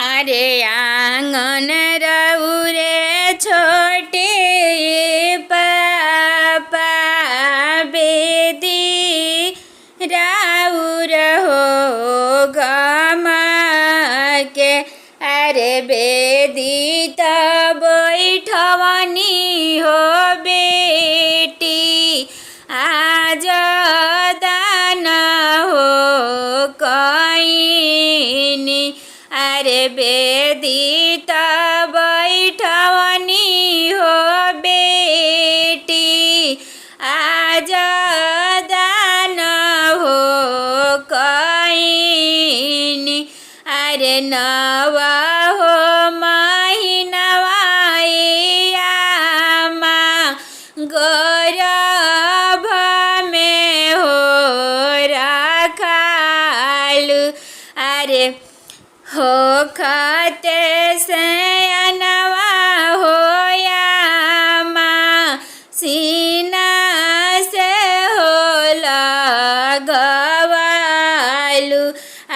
अरे आंगन रउरे छोटे पापा बेदी राउर हो गमा के। अरे बेदी त बैठवनी हो बेटी आज दान हो कईनी। अरे बेदी त बैठवनी हो बेटी आज दान हो कईनी। अरे नवा हो महीनवा आमा गौरव में हो रखालू। अरे हो खाते से अनवा हो आमा सीना से हो लगवालू।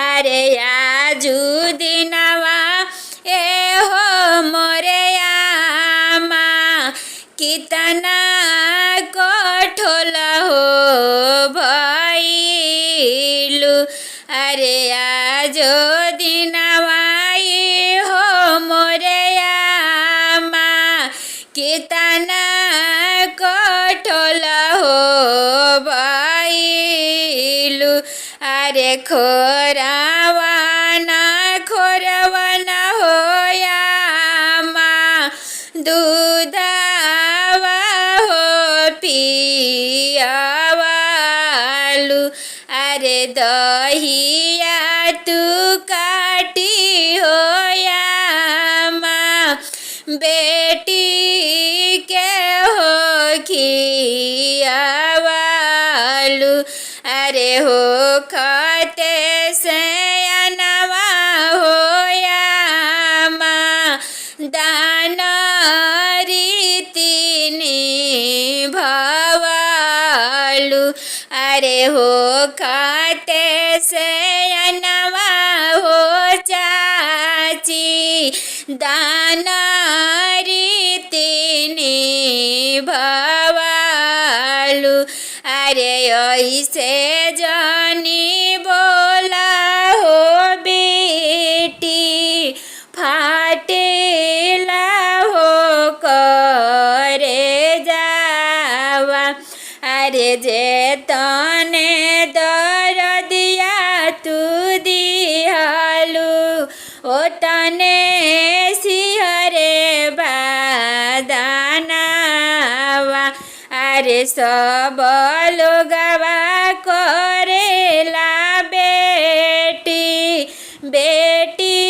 अरे आजू दिनवा ए हो मोरे आमा कितना कठोल हो भइलू। अरे आजो दिनवा हो मोरे आमा कितना कठोल हो भइलू। अरे खोरवाना खोरवाना हो आमा दूधवा हो पियावालू। अरे दहिया तू काटी हो आमा बेटी के हो खियावालू। अरे हो खाते से अनवा हो आमा दान रीति निभावालू। अरे हो खाते से अनवा हो चाची दान रीति निभावालू। अरे ऐसे जानी बोला हो बेटी फाटेला हो करे जावा। अरे जे तने दरदिया तू दिहलू ओ तने सिहरे बादानावा। अरे सब लोगवा करेला बेटी बेटी